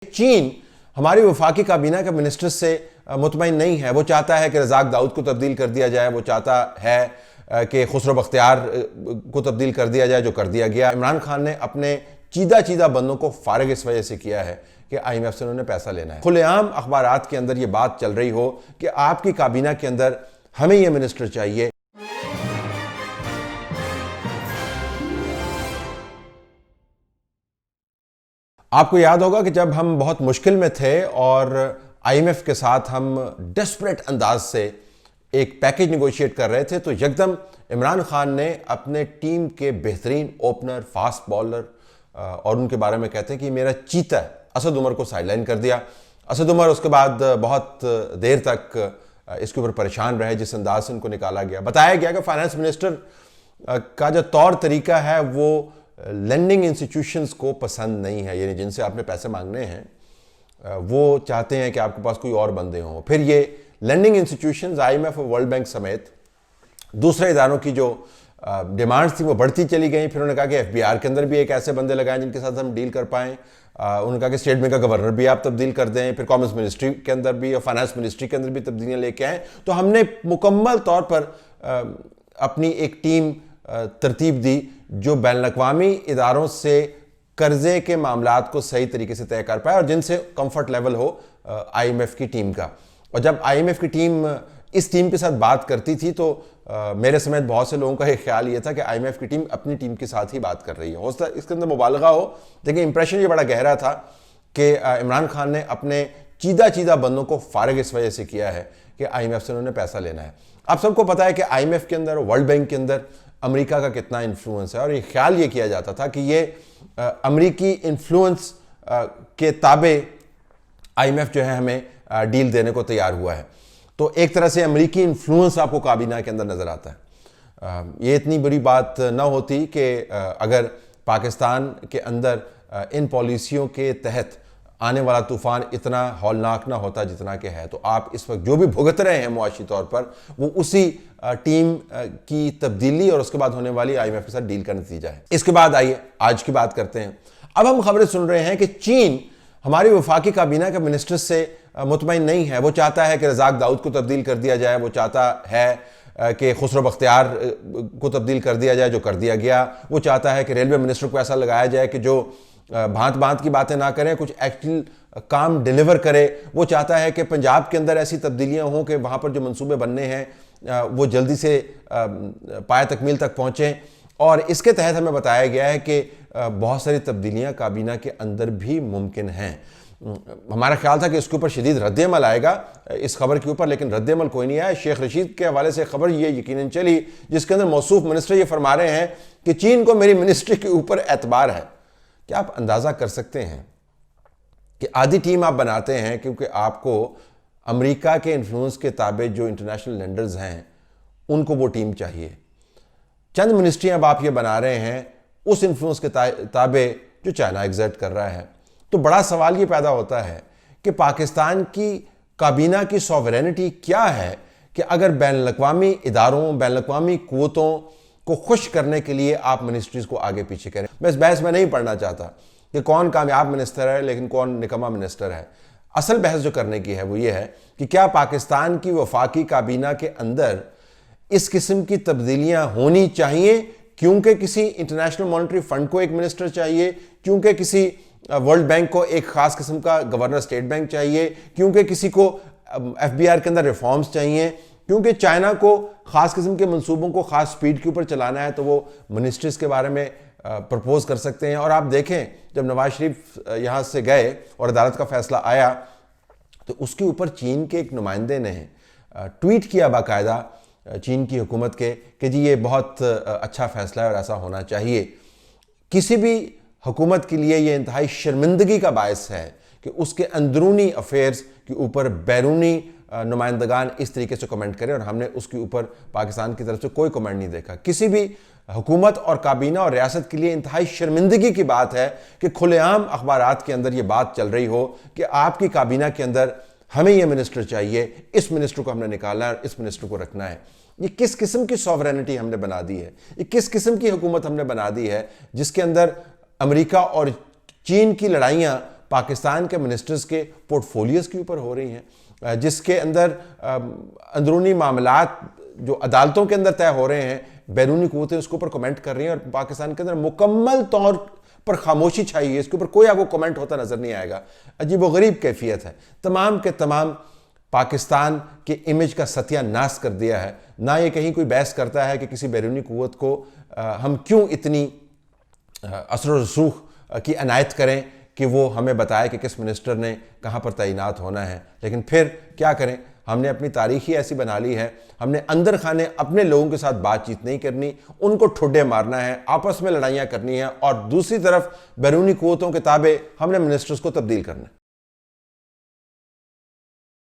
चीन हमारी वफाकी काबीना के मिनिस्टर से मुतमईन नहीं है। वो चाहता है कि रज़ाक दाऊद को तब्दील कर दिया जाए, वो चाहता है कि खुसरो बख्तियार को तब्दील कर दिया जाए, जो कर दिया गया। इमरान खान ने अपने चीदा बंदों को फारिग इस वजह से किया है कि IMF से उन्होंने पैसा लेना है। खुलेआम अखबारात के अंदर ये बात चल रही हो कि आपकी काबीना के अंदर हमें ये मिनिस्टर चाहिए। आपको याद होगा कि जब हम बहुत मुश्किल में थे और IMF के साथ हम डेस्परेट अंदाज से एक पैकेज निगोशिएट कर रहे थे, तो यकदम इमरान खान ने अपने टीम के बेहतरीन ओपनर, फास्ट बॉलर और उनके बारे में कहते हैं कि मेरा चीता है, असद उमर को साइडलाइन कर दिया। असद उमर उसके बाद बहुत देर तक इसके ऊपर परेशान रहे जिस अंदाज से उनको निकाला गया। बताया गया कि फाइनेंस मिनिस्टर का जो तौर तरीका है वो लेंडिंग इंस्टीट्यूशंस को पसंद नहीं है, यानी जिनसे आपने पैसे मांगने हैं वो चाहते हैं कि आपके पास कोई और बंदे हों। फिर ये लेंडिंग इंस्टीट्यूशंस IMF और वर्ल्ड बैंक समेत दूसरे इदारों की जो डिमांड्स थी वो बढ़ती चली गई। फिर उन्होंने कहा कि FBR के अंदर भी एक ऐसे बंदे लगाएं जिनके साथ हम डील कर पाएँ। उन्होंने कहा कि स्टेट बैंक का गवर्नर भी आप तब्दील कर दें, फिर कॉमर्स मिनिस्ट्री के अंदर भी और फाइनेंस मिनिस्ट्री के अंदर भी तब्दीलियाँ लेके आएँ। तो हमने मुकम्मल तौर पर अपनी एक टीम तरतीब दी जो बैनुल-अक़वामी इदारों से कर्जे के मामलात को सही तरीके से तय कर पाए और जिनसे कंफर्ट लेवल हो IMF की टीम का। और जब IMF की टीम इस टीम के साथ बात करती थी तो मेरे समेत बहुत से लोगों का एक ख्याल ये था कि IMF की टीम अपनी टीम के साथ ही बात कर रही है। हो सकता है इसके अंदर मुबालगा हो, लेकिन इंप्रेशन ये बड़ा गहरा था कि इमरान खान ने अपने चीदा बंदों को फारिग इस वजह से किया है कि IMF से उन्होंने पैसा लेना है। आप सबको पता है कि IMF के अंदर, वर्ल्ड बैंक के अंदर अमेरिका का कितना इन्फ्लुएंस है और ये ख्याल ये किया जाता था कि ये अमेरिकी इन्फ्लुएंस के ताबे IMF जो है हमें डील देने को तैयार हुआ है। तो एक तरह से अमेरिकी इन्फ्लुएंस आपको काबीना के अंदर नज़र आता है। ये इतनी बड़ी बात ना होती कि अगर पाकिस्तान के अंदर इन पॉलिसियों के तहत आने वाला तूफ़ान इतना हौलनाक ना होता जितना कि है। तो आप इस वक्त जो भी भुगत रहे हैं मुआशी तौर पर, वो उसी टीम की तब्दीली और उसके बाद होने वाली IMF के साथ डील का नतीजा है। इसके बाद आइए आज की बात करते हैं। अब हम खबरें सुन रहे हैं कि चीन हमारी वफाकी काबीना के मिनिस्टर से मुतमईन नहीं है। वो चाहता है कि रज़ाक दाऊद को तब्दील कर दिया जाए, वो चाहता है कि खुसरो बख्तियार को तब्दील कर दिया जाए, जो कर दिया गया। वो चाहता है कि रेलवे मिनिस्टर को ऐसा लगाया जाए कि जो भांत की बातें ना करें, कुछ एक्चुअल काम डिलीवर करे। वो चाहता है कि पंजाब के अंदर ऐसी तब्दीलियां हों कि वहाँ पर जो मंसूबे बनने हैं वो जल्दी से पाया तकमील तक पहुँचें। और इसके तहत हमें बताया गया है कि बहुत सारी तब्दीलियां काबीना के अंदर भी मुमकिन हैं। हमारा ख्याल था कि इसके ऊपर शदीद रद्द-ए-अमल आएगा इस खबर के ऊपर, लेकिन रद्द-ए-अमल कोई नहीं आया। शेख रशीद के हवाले से खबर ये यकीनन चली जिसके अंदर मौसूफ मिनिस्टर ये फरमा रहे हैं कि चीन को मेरी मिनिस्ट्री के ऊपर एतबार है। क्या आप अंदाज़ा कर सकते हैं कि आधी टीम आप बनाते हैं क्योंकि आपको अमेरिका के इन्फ्लुएंस के ताबे जो इंटरनेशनल लेंडर्स हैं उनको वो टीम चाहिए। चंद मिनिस्ट्रियां अब आप ये बना रहे हैं उस इन्फ्लुएंस के ताबे जो चाइना एग्जर्ट कर रहा है। तो बड़ा सवाल ये पैदा होता है कि पाकिस्तान की काबीना की सॉवरेनिटी क्या है कि अगर बैनुल-अक़वामी इदारों, बैनुल-अक़वामी क़ुव्वतों को खुश करने के लिए आप मिनिस्ट्रीज़ को आगे पीछे करें। मैं इस बहस में नहीं पढ़ना चाहता कि कौन कामयाब मिनिस्टर है लेकिन कौन निकम्मा मिनिस्टर है। असल बहस जो करने की है वो ये है कि क्या पाकिस्तान की वफाकी काबीना के अंदर इस किस्म की तब्दीलियां होनी चाहिए, क्योंकि किसी इंटरनेशनल मॉनेटरी फंड को एक मिनिस्टर चाहिए, क्योंकि किसी वर्ल्ड बैंक को एक खास किस्म का गवर्नर स्टेट बैंक चाहिए, क्योंकि किसी को FBR के अंदर रिफॉर्म्स चाहिए, क्योंकि चाइना को खास किस्म के मंसूबों को खास स्पीड के ऊपर चलाना है तो वो मिनिस्ट्रीज के बारे में प्रपोज कर सकते हैं। और आप देखें जब नवाज शरीफ यहाँ से गए और अदालत का फैसला आया तो उसके ऊपर चीन के एक नुमाइंदे ने ट्वीट किया बाकायदा चीन की हुकूमत के कि जी ये बहुत अच्छा फैसला है और ऐसा होना चाहिए। किसी भी हुकूमत के लिए ये इंतहाई शर्मिंदगी का बायस है कि उसके अंदरूनी अफेयर्स के ऊपर बैरूनी नुमाइंदगान इस तरीके से कमेंट करें, और हमने उसके ऊपर पाकिस्तान की तरफ से कोई कमेंट नहीं देखा। किसी भी हुकूमत और काबीना और रियासत के लिए इंतहाई शर्मिंदगी की बात है कि खुलेआम अखबारात के अंदर ये बात चल रही हो कि आपकी काबीना के अंदर हमें ये मिनिस्टर चाहिए, इस मिनिस्टर को हमने निकालना है और इस मिनिस्टर को रखना है। ये किस किस्म की सॉवरेनिटी हमने बना दी है, ये किस किस्म की हुकूमत हमने बना दी है जिसके अंदर अमेरिका और चीन की लड़ाइयाँ पाकिस्तान के मिनिस्टर्स के पोर्टफोलियोज के ऊपर हो रही हैं, जिसके अंदर अंदरूनी मामलात जो अदालतों के अंदर तय हो रहे हैं, बैरूनी कुव्वतें उसके ऊपर कमेंट कर रही हैं, और पाकिस्तान के अंदर मुकम्मल तौर पर खामोशी छाई है। इसके ऊपर कोई आपको कमेंट होता नजर नहीं आएगा। अजीब व गरीब कैफियत है। तमाम के तमाम पाकिस्तान के इमेज का सत्यानाश कर दिया है। ना ये कहीं कोई बहस करता है कि किसी बैरूनी कुव्वत को हम क्यों इतनी असर व रसूख की अनायत करें कि वो हमें बताए कि किस मिनिस्टर ने कहाँ पर तैनात होना है। लेकिन फिर क्या करें, हमने अपनी तारीख ही ऐसी बना ली है। हमने अंदर खाने अपने लोगों के साथ बातचीत नहीं करनी, उनको ठुड्डे मारना है, आपस में लड़ाइयाँ करनी है, और दूसरी तरफ बैरूनी कुव्वतों के ताबे हमने मिनिस्टर्स को तब्दील करना है।